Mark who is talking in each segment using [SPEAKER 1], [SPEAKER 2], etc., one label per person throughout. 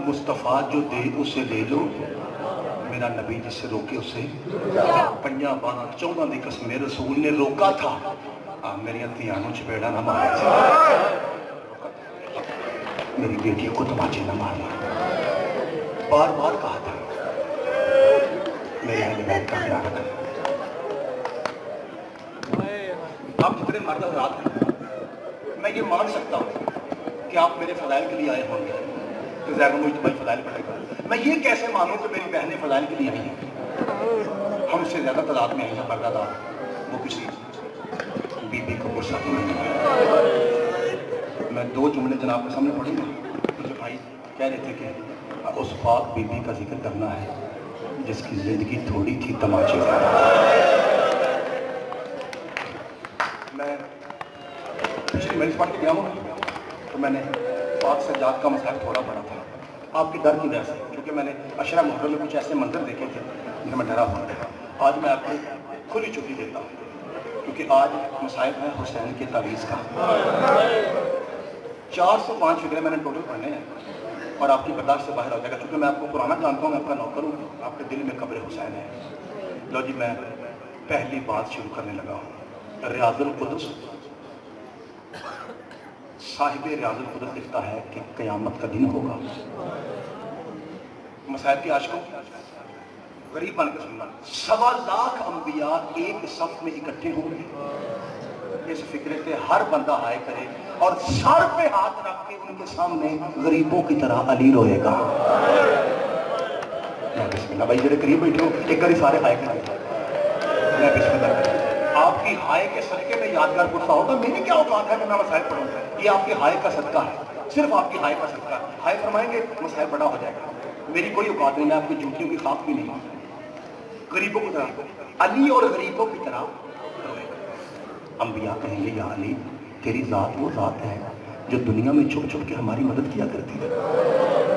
[SPEAKER 1] मुस्तफ़ा जो दे उसे ले लो, मेरा नबी जिससे रोके उसे 5 12 14 की कसम रसूल ने रोका था। मेरी धियां नूं चपेड़ा ना मारना, मेरी बेटी को तमाचे ना मारना, बार बार कहा था मेरे अहले बैत का ख्याल रखना। आप जितने मर्द हज़रात हैं, मैं ये मान सकता हूँ कि आप मेरे फज़ाइल के लिए आए होंगे, तो ज़्यादा मुझे भाई फज़ाइल पड़ेगा। मैं ये कैसे मानूँ कि मेरी बहनें फज़ाइल के लिए आई हैं, हमसे ज़्यादा तादाद में आई हैं पर्दादार, वो किसी बीबी को गुस्सा नहीं है। मैं 2 जुमले जनाब के सामने पढ़ूँगा। मुझे भाई कह रहे थे कि उस पाक बीबी का जिक्र करना है जिसकी ज़िंदगी थोड़ी थी तमाचे ज़्यादा। मैं पिछली मजलिस पढ़ के गया हूँ तो मैंने पाक सज्जाद का मसला थोड़ा पढ़ा था आपके डर की वजह से, क्योंकि मैंने अशरा मुहर्रम में कुछ ऐसे मंजर देखे थे जिनमें मैं डरा हुआ था। आज मैं आपको खुली छुट्टी देता हूँ क्योंकि आज मसाइब है हुसैन के तावीज़ का। 405 फिक्रे मैंने टोटल पढ़ने हैं और आपकी बर्दाश्त से बाहर हो जाएगा, क्योंकि मैं आपको पुराना जानता हूँ, मैं आपका नौकर हूँ, आपके दिल में कब्र हुसैन है। लो जी, मैं पहली बात शुरू करने लगा हूँ। रियाजुल कुदस, साहिब रियाजुल कुदस लिखता है कि क़यामत का दिन होगा, मसाइब के आशिकों गरीब बन के सुनना, 1.25 लाख अंबिया एक सफ में इकट्ठे होंगे। इस फिक्रे पे हर बंदा हाय करे और सर पे हाथ रख के उनके सामने गरीबों की तरह अली रोएगा। मैं बिस्मिल्लाह, भाई जेरे करीब बैठे हो एक बार सारे हाय करें। मैं बिस्मिल्लाह, आपकी हाय के सदके में यादगार गुस्सा होगा। मेरी क्या औकात है कि मैं मसाइल पढ़ूँ? ये आपकी हाय का सदका है, सिर्फ आपकी हाय का सदका। हाय फरमाएंगे मसाइल बड़ा हो जाएगा। मेरी कोई औकात नहीं, मैं आपकी जूतियों की खाक भी नहीं हूँ। गरीबों की तरह अली और गरीबों की तरह रोएगा। अंबिया कहेंगे या अली, तेरी ज़ात वो ज़ात है जो दुनिया में छुप छुप के हमारी मदद किया करती है,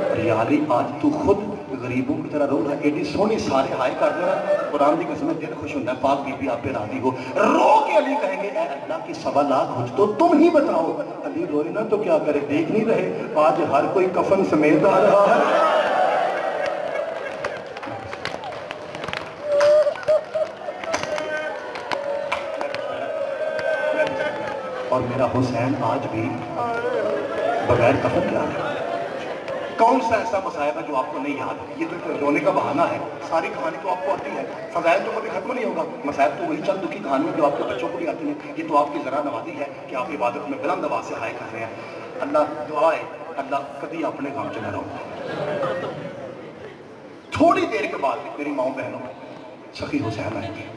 [SPEAKER 1] और या अली आज तू खुद गरीबों की तरह रो रहा है। एडी सोहनी सारे हाय कर रहे हैं, कुरान की कसम दिल खुश होता है। पाक बीबी आप पे राजी हो, रो के अली कहेंगे ऐ अल्लाह की 1.25 लाख हुज तो तुम ही बताओ। अली रोए ना तो क्या करे, देख नहीं रहे आज हर कोई कफन समेत आ रहा है। और मेरा हुसैन आज भी बगैर कफन क्या है। कौन सा ऐसा मसाइब है जो आपको नहीं याद है? ये तो रोने का बहाना है, सारी कहानी तो आपको आती है, फजाइल तो कभी खत्म नहीं होगा। मसाइब तो वही चंद दुखी कहानियाँ जो आपके बच्चों को भी आती हैं। ये तो आपकी ज़रा नवाजी है कि आप इबादत में बुलंद आवाज़ से हाय कर रहे हैं। अल्लाह दुआ है, अल्लाह कभी अपने काम चला रहो। थोड़ी देर के बाद मेरी माओ बहनों सखी हुसैन आएंगे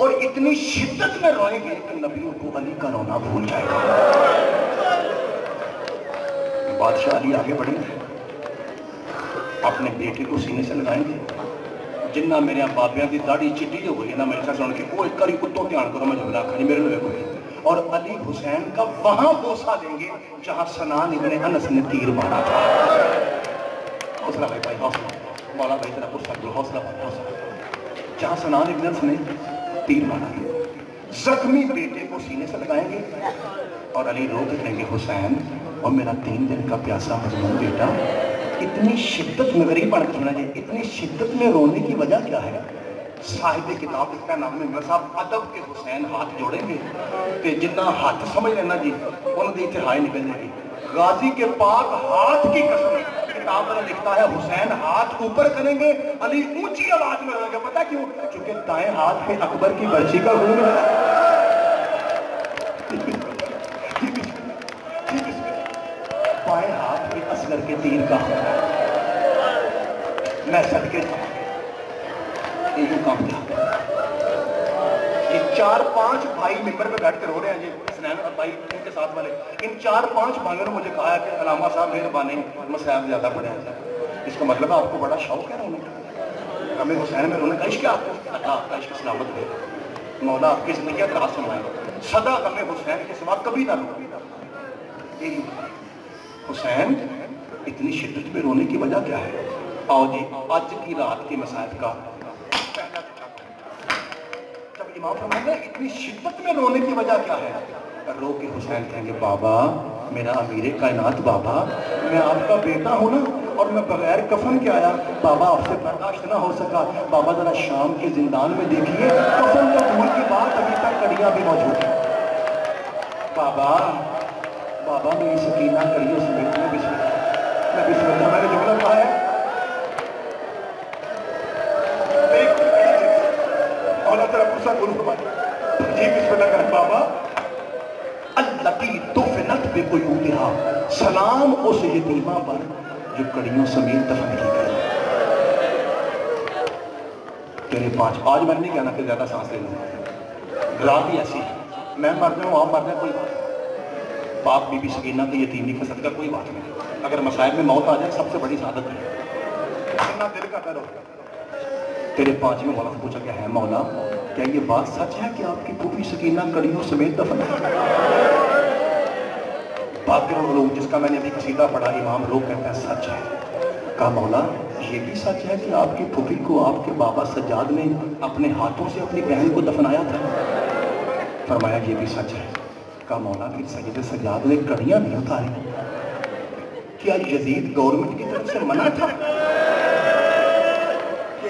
[SPEAKER 1] और इतनी शिद्दत में रोएंगे कि नबियों को अली का रोना भूल जाएगा। बादशाह अली आगे बढ़ेंगे, अपने बेटे को सीने से लगाएंगे। जिन्ना मेरे बाबिया की दाढ़ी चिट्टी हो गई ना, मेरे साथ सुन के वो एक करी कुत्तों ध्यान करो, मैं जुमला खड़ी मेरे लिए कोई। और अली हुसैन का वहां बोसा देंगे जहां सनान इब्ने अनस ने तीर मारा था। हौसला भाई, भाई हौसला, मौला भाई तेरा गुस्सा करो, हौसला हौसला। जहां सनान इब्ने अनस ने तीर मारा, जख्मी बेटे को सीने से लगाएंगे और अली रो के कहेंगे हुसैन और मेरा 3 दिन का प्यासा मजलूम बेटा। इतनी शिद्दत में, गरीब बन के सुना जी, इतनी शिद्दत में रोने की वजह क्या है? साहिब किताब लिखता नाम में साहब अदब के हुसैन हाथ जोड़ेंगे तो जिन्ना हाथ समझ लेना जी उन्होंने इतने हाय निकल जाएगी। गाजी के पाक हाथ की कसम किताब में लिखता है हुसैन हाथ ऊपर करेंगे, अली ऊंची आवाज में रोएगा। पता क्यों? क्योंकि दाएं हाथ में अकबर की बर्ची का खून है, बाएं हाथ में असगर के तीर का। मैं सदके काम था। ये 4-5 भाई मिंबर पे बैठ कर रो रहे हैं जी, सनैन और भाई उनके साथ वाले। इन 4-5 भाइयों ने मुझे कहा कि अलामा साहब मेहरबानी मसाइब ज्यादा पड़े हैं। इसका मतलब है आपको बड़ा शौक है रोने का। हमें हुसैन में रोने का इश्क आपको, अल्लाह आपका इश्क सलामत है, मौला आपकी जिंदगी का राज सुनाए, सदा हमें हुसैन के सिवा कभी ना रो। हुसैन इतनी शिद्दत में रोने की वजह क्या है? आओ जी आज की रात के मसाइब का पहला जब इमाम फरमाएंगे इतनी शिद्दत में रोने की वजह क्या है? रो के हुसैन कहेंगे बाबा मेरा अमीर कायनात बाबा, मैं आपका बेटा हूं ना, اور میں بغیر کفن کے آیا. بابا آپ سے برداشت نہ ہو سکا. بابا ذرا شام کے زندان میں دیکھیے, کفن تو دور کی بات, ابھی تک کڑیاں بھی موجود ہیں. بابا میری سکینہ کڑیوں سمیت میں بسم اللہ میں نے جملہ کہا ہے. اللہ تیرا غصہ دور فرما. جی بسم اللہ کریں. بابا التی دفنت بقیودہا, سلام اس یتیمہ پر جو کڑیوں سمیت دفن کی گئی. تیرے 5. آج میں نہیں کہنا کہ زیادہ سانس لے لوں, رات ہی ایسی, میں مر جاؤں آپ مر جائیں کوئی بات. پاک بی بی سکینہ کی یتیمی کا صدقہ کوئی بات نہیں. اگر مصائب میں موت آ جائے سب سے بڑی سعادت ہے. اتنا دل کا ڈر ہو. تیرے 5 میں مولا سے پوچھا کہ ہے مولا کیا یہ بات سچ ہے کہ آپ کی پھوپھی سکینہ کڑیوں سمیت دفن ہے؟ باقر العلوم جس کا میں نے ابھی قصیدہ پڑھا, امام روح کہتا ہے سچ ہے. کہا مولا یہ بھی سچ ہے کہ آپ کی پھوپھی کو آپ کے بابا سجاد نے اپنے ہاتھوں سے اپنی بہن کو دفنایا تھا؟ فرمایا یہ بھی سچ ہے. کہا مولا پھر سید سجاد نے کڑیاں نہیں اتاری, کیا یزید گورنمنٹ کی طرف سے منع تھا؟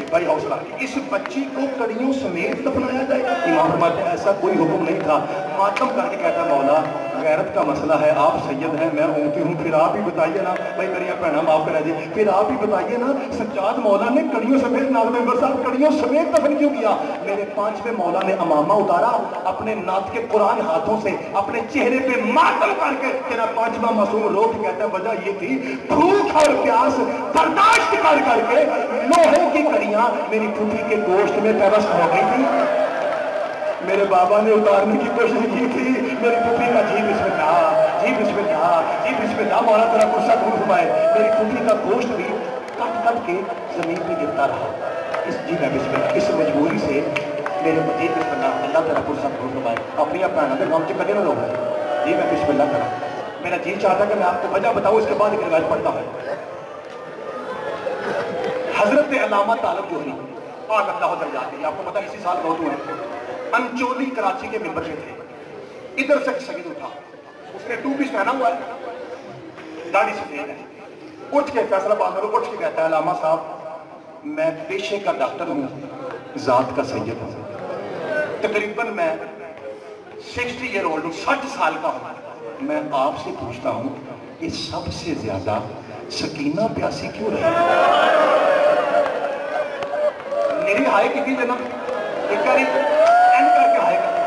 [SPEAKER 1] بھائی حوصلہ, اس بچی کو کڑیوں سمیت دفنایا جائے گا؟ امام فرماتے ہیں ایسا کوئی حکم نہیں تھا. ماتم کر کے کہتا مولا غیرت کا مسئلہ ہے, آپ سید ہیں میں اونتی ہوں, پھر آپ ہی بتائیے نا. بھائی میری بہنا معاف کرا دیے, پھر آپ ہی بتائیے نا سجاد مولا نے کڑیوں سمیت ناظم انور صاحب کڑیوں سمیت دفن کیوں کیا؟ میرے 5ویں مولا نے امامہ اتارا, اپنے نعت کے قرآن ہاتھوں سے اپنے چہرے پہ ماتم کر کے. تیرا 5واں معصوم رو کے کہتا ہے وجہ یہ تھی بھوک اور پیاس برداشت کر کر کے لوہے کی کڑیاں میری پھوپھی کے گوشت میں پیوست ہو گئی تھی. میرے بابا نے اتارنے کی کوشش کی تھی, میری پھوپھی کا جی بسم اللہ, جی بسم اللہ, جی بسم اللہ, مولا تیرا غصہ دور فرمائے. میری پھوپھی کا گوشت بھی کٹ کٹ کے زمین پہ گرتا رہا. اس جی میں بسم اللہ, اس مجبوری سے میرے مجید بسم اللہ, اللہ تیرا غصہ دور فرمائے. اپنی اپنا کے گاؤں سے کدے نہ لوگ جی میں بسم اللہ کرا. میرا جی چاہتا کہ میں آپ کو وجہ بتاؤں, اس کے بعد ایک روایت پڑھتا ہوں. حضرت علامہ طالب جوہری پاک اللہ درجات ہے, آپ کو پتا اسی سال بہت ہوئے, انچولی کراچی کے ممبر پہ تھے. ادھر سے سید اٹھا, اس نے 2 پیس پہنا ہوا ہے, داڑھی سفید ہے, اٹھ کے فیصلہ آباد میں اٹھ کے کہتا ہے علامہ صاحب میں پیشے کا ڈاکٹر ہوں, ذات کا سید ہوں, تقریباً میں 60 ایئر اولڈ ہوں, 60 سال کا ہوں. میں آپ سے پوچھتا ہوں کہ سب سے زیادہ سکینہ پیاسی کیوں رہی؟ میری ہائے کتنی جنم ایک کاری اینڈ کر کے ہائے کرتے.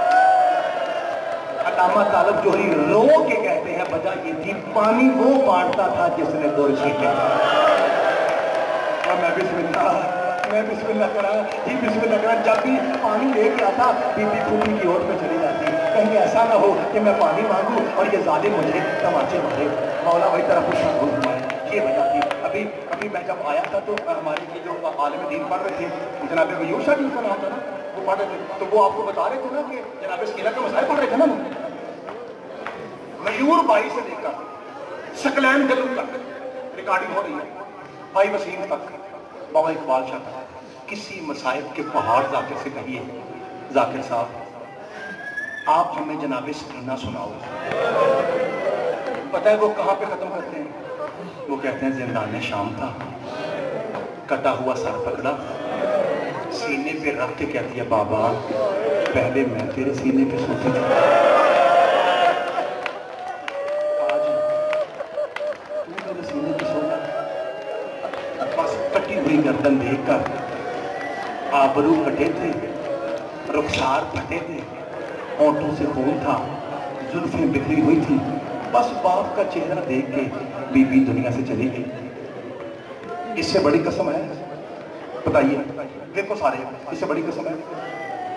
[SPEAKER 1] علامہ طالب جوہری رو کے کہتے ہیں وجہ یہ تھی پانی وہ بانٹتا تھا جس نے 2 چھینٹے. اور میں بسم اللہ کرا, جی بسم اللہ کرا. جب بھی پانی لے کے آتا بی بی پھوپھی کی اوٹ پہ چلی جاتی, کہیں ایسا نہ ہو کہ میں پانی مانگوں اور یہ ظالم مجھے تماچے مارے. مولا وہی طرح کچھ نہ ہو. یہ وجہ تھی. ابھی میں جب آیا تھا تو ہماری جو عالم دین پڑھ رہے تھے جناب غیور صاحب جن کا نام تھا نا, وہ پڑھ رہے تھے, تو وہ آپ کو بتا رہے تھے نا کہ جناب سکینہ کے مسائل پڑھ رہے تھے نا. غیور بھائی سے لے کر سکلین گلو تک ریکارڈنگ ہو رہی ہے, بھائی وسیم تک, بابا اقبال شاہ تک. کسی مسائب کے پہاڑ ذاکر سے کہیے ذاکر صاحب آپ ہمیں جناب سکینہ سناؤ. پتہ ہے وہ کہاں پہ ختم کرتے ہیں؟ وہ کہتے ہیں زندان شام تھا, کٹا ہوا سر پکڑا, سینے پہ رکھ کے کہتی ہے بابا پہلے میں تیرے سینے پہ سوتی تھی, آج تو میرے سینے پہ سونا. بس کٹی ہوئی گردن دیکھ کر آبرو کٹے تھے, رخسار پھٹے تھے, ہونٹوں سے خون تھا, زلفیں بکھری ہوئی تھی. بس باپ کا چہرہ دیکھ کے بی بی دنیا سے چلی گئی. اس سے بڑی قسم ہے بتائیے, دیکھو سارے, اس سے بڑی قسم ہے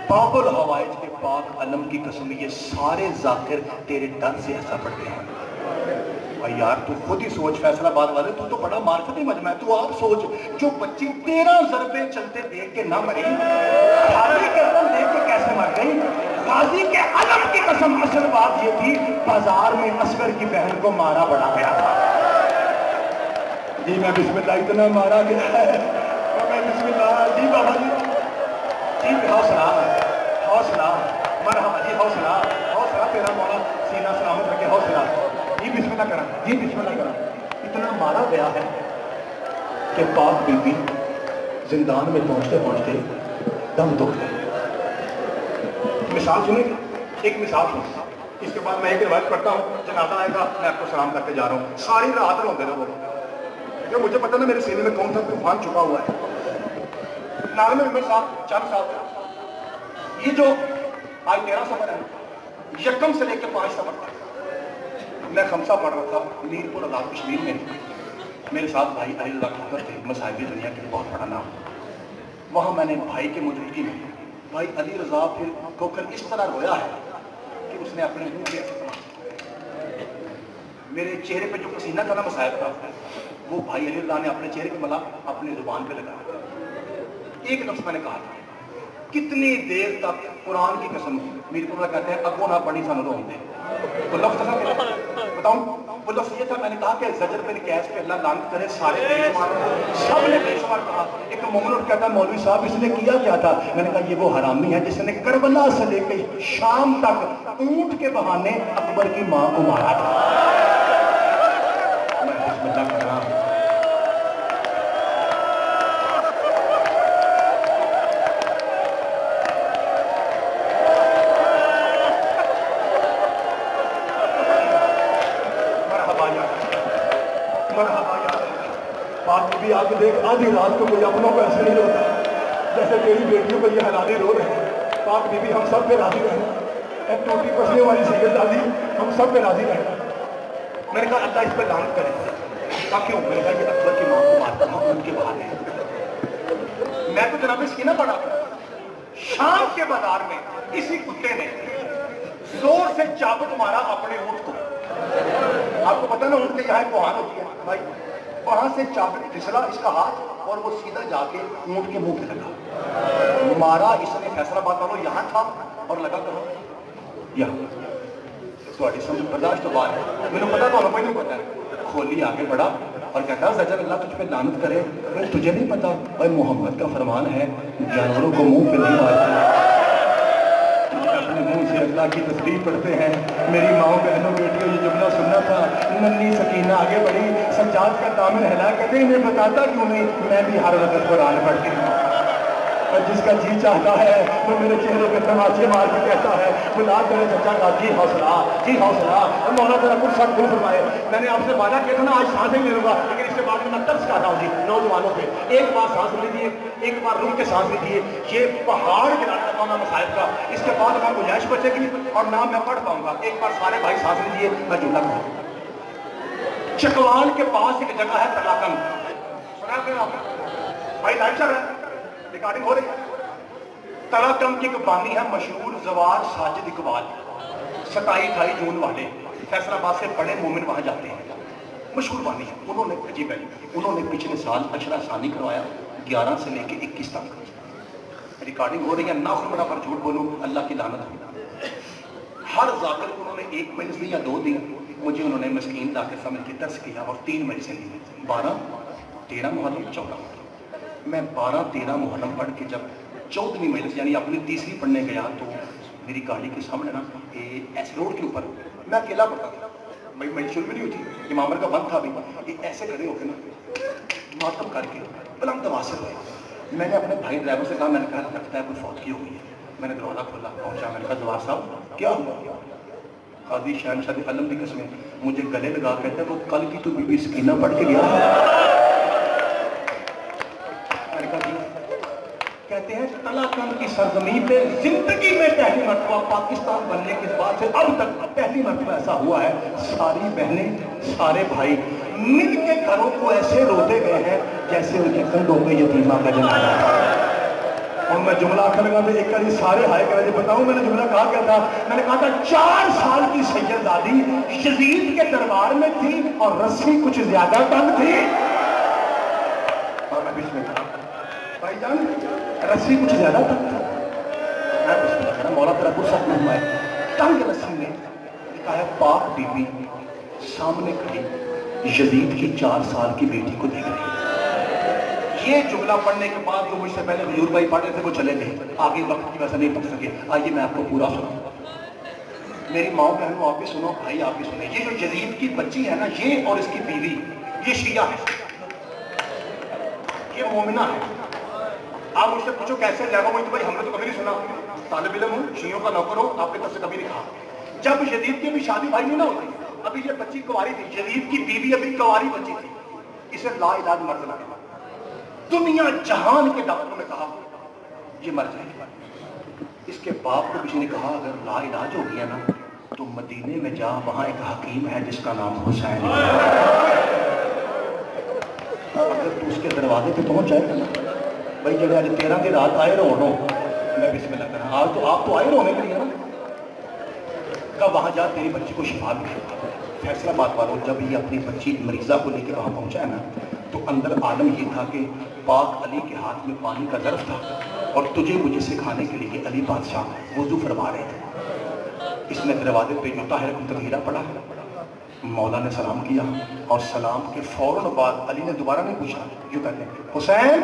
[SPEAKER 1] پاک الحوائج کے پاک علم کی قسم, یہ سارے ذاکر تیرے ڈر سے ایسا پڑھتے ہیں. اور یار تو خود ہی سوچ, فیصلہ آباد والے تو بڑا معرفتی مجمع ہے, تو آپ سوچ جو بچی 13 ضربے چلتے دیکھ کے نہ مری, خالی گردن دیکھ کے کیسے مر گئی. غازی کے علم کی قسم, اصل بات یہ تھی بازار میں اصغر کی بہن کو مارا بڑا گیا تھا. جی میں بسم اللہ, اتنا مارا گیا ہے, میں بسم اللہ, جی بابا جی, جی حوصلہ حوصلہ, مرحبا جی, حوصلہ حوصلہ, تیرا مولا سینہ سلامت رکھے, حوصلہ. جی بسم اللہ کرا, جی بسم اللہ کرا. اتنا مارا گیا ہے کہ پاک بی بی زندان میں پہنچتے پہنچتے دم توڑ گئے. مثال سنیں گے؟ ایک مثال سنیں. اس کے بعد میں ایک روایت پڑھتا ہوں, جنازہ آئے گا, میں آپ کو سلام کرتے جا رہا ہوں. ساری رات روتے رہو وہ, مجھے پتہ نا میرے سینے میں کون سا طوفان چھپا ہوا ہے. نالم عمر صاحب چند صاحب, یہ جو آج 13 سفر ہے, یکم سے لے کے 5 سفر تک میں خمسہ پڑھ رہا تھا میر پور آزاد کشمیر میں. میرے ساتھ بھائی علی رضا کھوکر تھے, مصاحب دنیا کے بہت بڑا نام. وہاں میں نے بھائی کے موجودگی میں بھائی علی رضا پھر کھوکر اس طرح رویا ہے کہ اس نے اپنے منہ کے میرے چہرے پہ جو پسینہ تھا نا مصاحب کا, وہ بھائی علی رضا نے اپنے چہرے پہ ملا, اپنی زبان پہ لگا. ایک لفظ میں نے کہا تھا, کتنی دیر تک قرآن کی قسم, میرے کو کہتے ہیں اگو نہ پڑھی سانو رو دے. وہ لفظ تھا, بتاؤں وہ لفظ یہ تھا, میں نے کہا کہ زجر بن قیس پہ اللہ لعنت کرے, سارے بے شمار, سب نے بے شمار کہا. ایک مومن اٹھ کہتا ہے مولوی صاحب اس نے کیا کیا تھا؟ میں نے کہا یہ وہ حرامی ہے جس نے کربلا سے لے کے شام تک اونٹ کے بہانے اکبر کی ماں کو مارا تھا. میں بسم اللہ کر رہا ہوں. بھی آ کے دیکھ, آدھی رات کو کوئی اپنوں کو ایسے نہیں روتا جیسے تیری بیٹیوں کو یہ حلالے رو رہے ہیں. پاک بی بی ہم سب پہ راضی رہنا, ایک ٹوٹی پسنے والی سید دادی ہم سب پہ راضی رہنا. میں نے کہا اللہ اس پہ لعنت کرے. کہا کیوں؟ میں نے کہا کہ اکبر کی ماں کو مارتا ہوں ان کے بہانے. میں تو جناب سکینہ پڑھا, شام کے بازار میں اسی کتے نے زور سے چابک مارا اپنے اونٹ کو. آپ کو پتہ نا اونٹ کے یہاں ایک کوہان ہوتی ہے بھائی, وہاں سے چابک پھسلا اس کا ہاتھ اور وہ سیدھا جا کے اونٹ کے منہ پہ لگا. مارا اس نے فیصل آباد والوں یہاں تھا اور لگا کرو یہاں. تھوڑی سمجھ برداشت تو بات ہے, میں نے پتا تو ہمیں نہیں پتا ہے. کھولی آگے بڑھا اور کہتا زجر اللہ تجھ پہ لعنت کرے, تجھے نہیں پتا بھائی محمد کا فرمان ہے جانوروں کو منہ پہ نہیں مارتے, اپنے منہ سے اللہ کی تسبیح پڑھتے ہیں. میری ماں بہنوں بیٹیوں یہ جملہ سننا تھا. ننھی سکینہ آگے بڑھی, سجاد کا دامن ہلا, کہتے ہیں انہیں بتاتا کیوں نہیں, میں بھی ہر وقت قرآن پڑھتی ہوں. اور جس کا جی چاہتا ہے وہ میرے چہرے پہ تماچے مار کے کہتا ہے بلا کرے چچا کا جی حوصلہ, جی حوصلہ. اور مولا ذرا کچھ سب کھل فرمائے. میں نے آپ سے وعدہ کیا تھا نا آج سانس نہیں لے لوں گا, لیکن اس کے بعد میں ترس کھاتا ہوں جی نوجوانوں پہ. ایک بار سانس لیجیے, ایک بار روح کے سانس لیجیے. یہ پہاڑ گرانے لگا ہوں مصائب کا, اس کے بعد میں گنجائش بچے گی اور نہ میں پڑھ پاؤں گا. ایک بار سارے بھائی سانس لیجیے, میں جملہ کروں. چکوال کے پاس ایک جگہ ہے تلاکن, سنا پھر آپ بھائی لائف چل رہا ہے, ریکارڈنگ ہو رہی ہے. تلاکن کی ایک بانی ہے مشہور زوار ساجد اقبال, 27-28 جون والے فیصل آباد سے بڑے مومن وہاں جاتے ہیں, مشہور بانی ہے. انہوں نے عجیب ہے, انہوں نے پچھلے سال اشرا ثانی کروایا 11 سے لے کے 21 تک. ریکارڈنگ ہو رہی ہے, نہ خود پر جھوٹ بولوں اللہ کی لعنت ہو. ہر ذاکر کو انہوں نے 1 مجلس دی یا 2 دی. مجھے انہوں نے مسکین لا کے سمجھ کے ترس کیا اور 3 مجلسیں لی, 12, 13 محرم, 14 محرم. میں 12, 13 محرم پڑھ کے جب 14ویں مجلس یعنی اپنی تیسری پڑھنے گیا تو میری گاڑی کے سامنے نا ایسے روڈ کے اوپر میں اکیلا پڑھتا تھا, مجلس شروع بھی نہیں ہوئی, امام کا بند تھا بھی, یہ ایسے کھڑے ہو کے نا ماتم کر کے بلند آواز سے ہوئے. میں نے اپنے بھائی ڈرائیور سے کہا, میں نے کہا لگتا ہے کوئی فوت کی ہو گئی ہے. میں نے دروازہ کھولا, پہنچا, میں نے کہا جوار صاحب کیا ہوا؟ قاضی شہنشاہ قلم کی قسمیں مجھے گلے لگا کہتا ہے وہ کل کی تو بی بی سکینہ پڑھ کے گیا. میں نے کہا جی. کہتے ہیں تلاکن کی سرزمین پہ زندگی میں پہلی مرتبہ پاکستان بننے کے بعد سے اب تک پہلی مرتبہ ایسا ہوا ہے, ساری بہنیں سارے بھائی مل کے گھروں کو ایسے روتے گئے ہیں جیسے ان کے کندھوں پہ یتیمہ کا جنازہ ہے. اور میں جملہ آخر لگا تو ایک کاری سارے ہائے کرے بتاؤں میں نے جملہ کہا کیا تھا. میں نے کہا تھا 4 سال کی سیدزادی یزید کے دربار میں تھی اور رسی کچھ زیادہ تنگ تھی. اور میں بیچ میں کہا بھائی جان رسی کچھ زیادہ تنگ تھا. میں بیچ میں کہا مولا تیرا کچھ ساتھ نہیں ہوا ہے. تنگ رسی میں کہا ہے پاک بی بی سامنے کھڑی یزید کی 4 سال کی بیٹی کو دیکھ رہی ہے. یہ جملہ پڑھنے کے بعد جو مجھ سے پہلے حضور بھائی پڑھ رہے تھے وہ چلے گئے, آگے وقت کی وجہ نہیں پڑھ سکے. آئیے میں آپ کو پورا سناؤں. میری ماں بہنوں آپ بھی سنو, بھائی آپ بھی سنیں. یہ جو یزید کی بچی ہے نا, یہ اور اس کی بیوی یہ شیعہ ہے. ये मोमिना है। आप मुझसे पूछो कैसे लगा, वो तो भाई हमने तो कभी नहीं सुना, तालिब इल्म हूँ, शियों का नौकर हूँ, आपने तब से कभी नहीं कहा। जब यजीद की भी शादी भाई नहीं ना होती, अभी ये बच्ची कुंवारी थी, यजीद की बीवी अभी कुंवारी बच्ची थी, इसे ला इलाज मर्द लगा। दुनिया जहान के डॉक्टरों ने कहा ये मर जाएगी। इसके बाप को किसी ने कहा अगर ला इलाज हो गया ना तो मदीने में जा, वहां एक हकीम है जिसका नाम हुसैन है, अगर तू उसके दरवाजे पे पहुंच जाएगा ना भाई, जब आज 13 की रात आए रोनो, मैं बिस्मिल्लाह कर आज तो आप तो आए रोने के लिए ना, कब वहां जा तेरी बच्ची को शिफा मिलेगा। फैसलाबाद वालों जब ये अपनी बच्ची मरीजा को लेकर वहां पहुंचा है ना, तो अंदर आलम ये था कि पाक अली के हाथ में पानी का ज़र्फ़ था और तुझे मुझे सिखाने के लिए अली बादशाह वुज़ू फरमा रहे थे। इसने दरवाजे पे जो ताहिर तगीरा पड़ा, मौला ने सलाम किया और सलाम के फौरन बाद अली ने दोबारा नहीं पूछा, यूँ कहते हैं हुसैन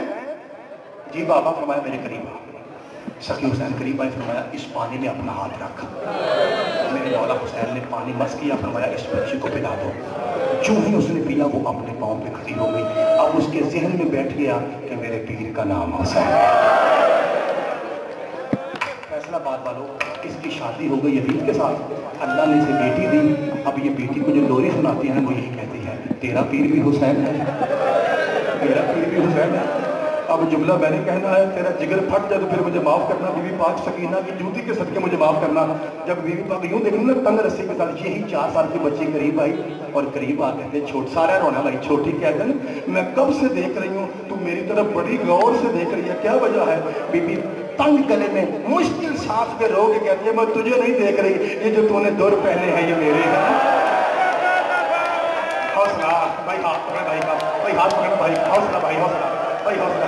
[SPEAKER 1] जी बाबा, फरमाया मेरे करीब आ। सखी हुसैन करीब आए, फरमाया इस पानी में अपना हाथ रख। मेरे मौला हुसैन ने पानी मस किया, फरमाया इस बच्ची को पिला दो। जो ही उसने पिया वो अपने पाँव पे खड़ी हो गई। अब उसके जहन में बैठ गया कि मेरे पीर का नाम हुसैन है। फैसलाबाद वालों इसकी शादी हो गई यजीद के साथ, अल्लाह ने इसे बेटी दी। अब ये बेटी को जो लोरी सुनाती है वो यही कहती है तेरा पीर भी हुसैन है, तेरा पीर भी हुसैन है। अब जुमला मैंने कहना है, तेरा जिगर फट जाए तो फिर मुझे माफ़ करना, बीवी पाक सकीना की जूती के सदके मुझे माफ़ करना। जब बीवी पाक यूँ देखी ना तंग रस्सी के साथ, यही 4 साल की बच्ची करीब आई और करीब आ कहते छोट सारा रोना भाई, छोटी कहते हैं मैं कब से देख रही हूँ, तू मेरी तरफ बड़ी गौर से देख रही है, क्या वजह है? बीबी तंग गले में मुश्किल सांस पे रो के कहती है मैं तुझे नहीं देख रही, ये जो तूने दुर पहने हैं ये मेरे हैं। हौसला भाई, हाथ पकड़ भाई का, भाई हाथ पकड़ भाई, हौसला भाई, हौसला भाई, हौसला।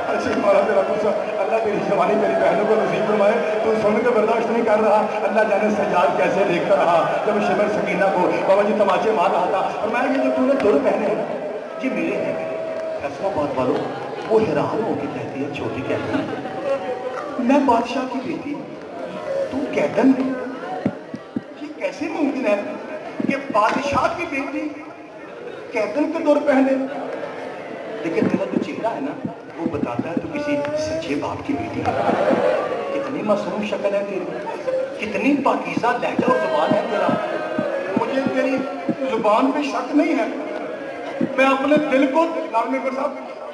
[SPEAKER 1] अच्छी मौला तेरा गुस्सा, अल्लाह तेरी जवानी मेरी बहनों को नसीब फरमाए। तू सुन के बर्दाश्त नहीं कर रहा, अल्लाह जाने सजाद कैसे देखता रहा जब शिमर सकीना को बाबा जी तमाचे मार रहा था, और मैं ये जो तूने दुर पहने हैं ये मेरे हैं। फैसलाबाद वालों वो हैरान होकर कहती है, छोटी कहती है मैं बादशाह की बेटी, तू कैदन, ये कैसे मुमकिन है कि बादशाह की बेटी कैदन के दौर पहने? लेकिन तेरा जो चेहरा है ना वो बताता है तो किसी सच्चे बाप की बेटी है। कितनी मासूम शक्ल है तेरी, कितनी पाकीज़ा लहजा और जुबान है तेरा। मुझे तेरी जुबान पे शक नहीं है, मैं अपने दिल को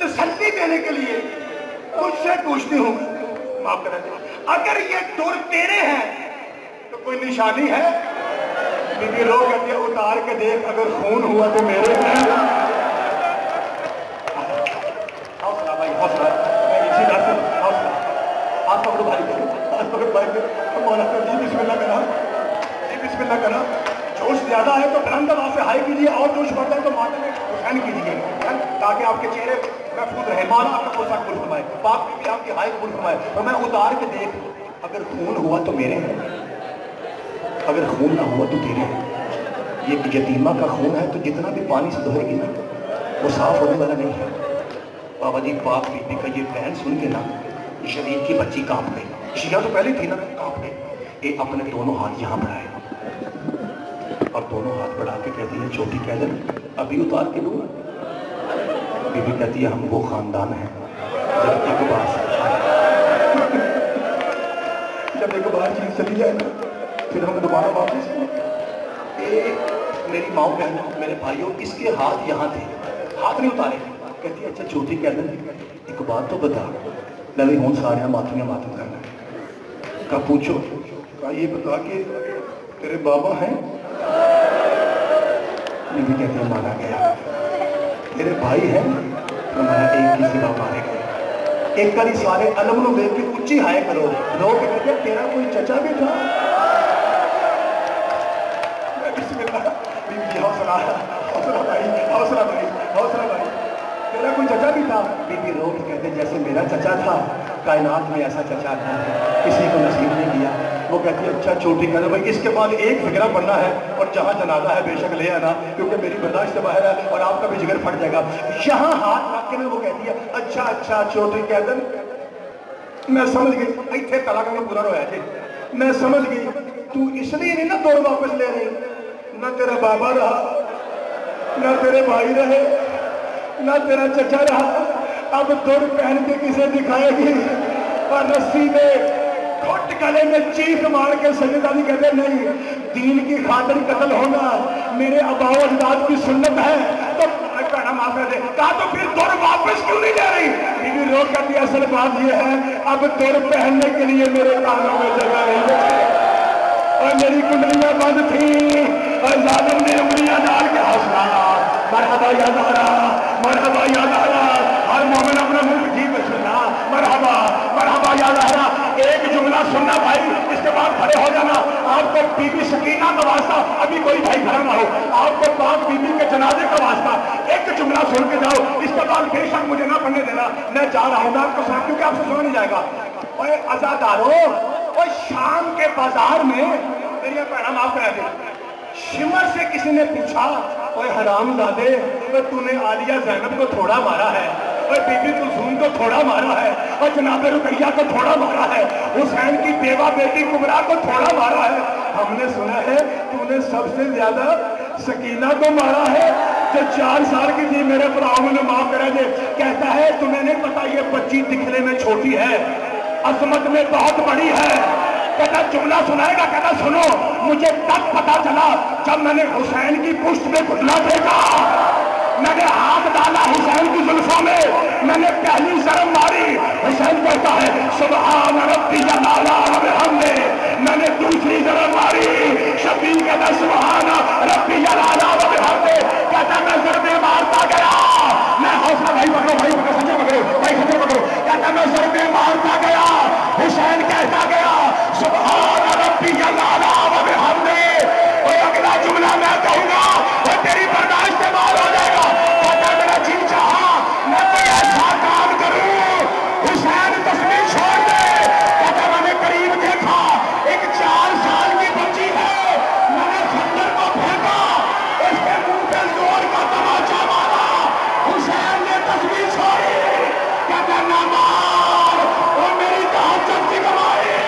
[SPEAKER 1] तसल्ली देने के लिए मुझसे पूछती हूँ, माफ करें अगर ये दुर तेरे हैं तो कोई निशानी है? बीबी रो कहती है उतार के देख, अगर खून हुआ तो मेरे हैं। हौसला भाई, हौसला, इसी तरह से हौसला। हाथ पकड़ो भाई, हाथ पकड़ो भाई, मौला जी बिस्मिल्लाह करा, जी बिस्मिल्लाह करा। जोश ज्यादा है तो बुलंद आवाज से हाई कीजिए, और जोश बढ़ता है तो माथे में हुसैन कीजिए, ताकि आपके चेहरे महफूज रहे। मौला आपका कोसा कबूल फरमाए, बाप की भी आपकी हाई कबूल फरमाए। और मैं उतार के देख, अगर खून हुआ तो मेरे हैं, अगर खून ना हुआ तो तेरे हैं। ये यतीमा का खून है तो जितना भी पानी से धोएगी ना वो साफ होने वाला नहीं है। बाबा जी पाक बीबी का ये बयान सुन के ना शरीर की बच्ची कांप गई। शिया तो पहले थी ना, कांप गई। ये अपने दोनों हाथ यहाँ बढ़ाए और दोनों हाथ बढ़ा के कहती है छोटी कैदन अभी उतार के दूंगा। बीबी कहती है हम वो खानदान है जब एक बार चीज चली जाए ना फिर हम दोबारा वापस। मेरी माँ बहनों, मेरे भाइयों, इसके हाथ यहाँ थे, हाथ नहीं उतारे। कहती है अच्छा छोटी कैदन एक बात तो बता, मैं भी हूँ सारे मातमियाँ मातम करना का पूछो का ये बता के तेरे बाबा हैं? बीबी कहती है माना गया। तेरे भाई हैं? तो मैं एक ही सिवा मारे गए। एक बारी सारे अलम को देख के उच्ची हाय करो, लोग कहते हैं तेरा कोई चचा भी था? हौसला, हौसला भाई, हौसला भाई, हौसला भाई, तेरा कोई चचा भी था? बीबी रो के कहते जैसे मेरा चचा था, कायनात में ऐसा चचा था किसी को नसीब नहीं किया। वो कहती है अच्छा छोटी कहते भाई इसके बाद एक फिक्रा पढ़ना है और जहाँ जनाजा है बेशक ले आना क्योंकि मेरी बर्दाश्त से बाहर है और आपका भी जिगर फट जाएगा। यहाँ हाथ रख के ना वो कहती है अच्छा अच्छा छोटी कहते मैं समझ गई, इतने तलाक में पूरा रोया जी, मैं समझ गई तू इसलिए नहीं ना दौड़ वापस ले रही, ना तेरा बाबा रहा, ना तेरे भाई रहे, ना तेरा चचा रहा, अब दुर पहन के किसे दिखाएगी। और रस्सी में घुट गले में चीख मार के सजदा नहीं कहते, नहीं, दीन की खातिर कत्ल होना मेरे अबाओ अजदाद की सुन्नत है। तो कहना माफ कर दे, कहा तो फिर दुर वापस क्यों नहीं ले रही? बीवी रो कहती असल बात यह है, अब दुर पहनने के लिए मेरे कानों में जगह नहीं है और मेरी कुंडलियां बंद थी और जालिम ने उंगलियां डाल के हंसना। मरहबा या ज़हरा, मरहबा या ज़हरा, हर मोमिन अपना मुंह जी में सुनना, मरहबा मरहबा या ज़हरा। एक जुमला सुनना भाई, इसके बाद खड़े हो जाना। आपको बीबी सकीना का वास्ता, अभी कोई भाई खड़ा ना हो, आपको पाक बीबी के जनाजे का वास्ता एक जुमला सुन के जाओ, इसके बाद बेशक मुझे ना पढ़ने देना, मैं जा रहा हूँ, मैं आपको सुना, क्योंकि आपसे सुना नहीं जाएगा। ओए अज़ादारों, ओए शाम के बाजार में मेरी भैन माफ करा दे, शिमर से किसी ने पूछा, ओए हरामजादे, तूने आलिया ज़ैनब को थोड़ा मारा है, और बीबी कुलसूम को थोड़ा मारा है, और जनाब रुकैया को थोड़ा मारा है, हुसैन की बेवा बेटी कुबरा को थोड़ा मारा है। हमने सुना है तूने सबसे ज्यादा सकीना को मारा है जो 4 साल की थी। मेरे भराओं ने माफ करा दे, कहता है तुम्हें नहीं पता ये बच्ची दिखने में छोटी है, अजमत में बहुत बड़ी है। कहता जुमला सुनाएगा, कहता सुनो, मुझे तब पता चला जब मैंने हुसैन की पुष्ट में घुटना फेंका, मैंने हाथ डाला हुसैन की जुल्फों में, मैंने पहली शर्म मारी। हुसैन कहता है सुभान रब्बिल आला व बिहम्दे, मैंने दूसरी शर्म मारी। शबीर कहता सुभान रब्बिल आला व बिहम्दे, कहता मैं ज़रबे मारता गया, मैं हौसला भाई पकड़ो, भाई पकड़ो, सच्चे पकड़ो, भाई सच्चे पकड़ो, कहता मैं ज़रबे मारता गया। हुसैन कहता गया सुभान रब्बिल आला व बिहम्दे। और अगला जुमला मैं कहूंगा और तेरी बर्दाश्त से बाहर हो जाएगा। कहता मेरा जी चाहा मैं कोई ऐसा काम करूं, हुसैन तस्वीर छोड़ दे। कहता मैंने करीब देखा, एक 4 साल की बच्ची है, मैंने खंजर को फेंका, इसके मुंह पे जोर का तमाचा मारा, हुसैन ने तस्वीर छोड़ी। कहता ना मार, और मेरी तहज्जुद की कमाई।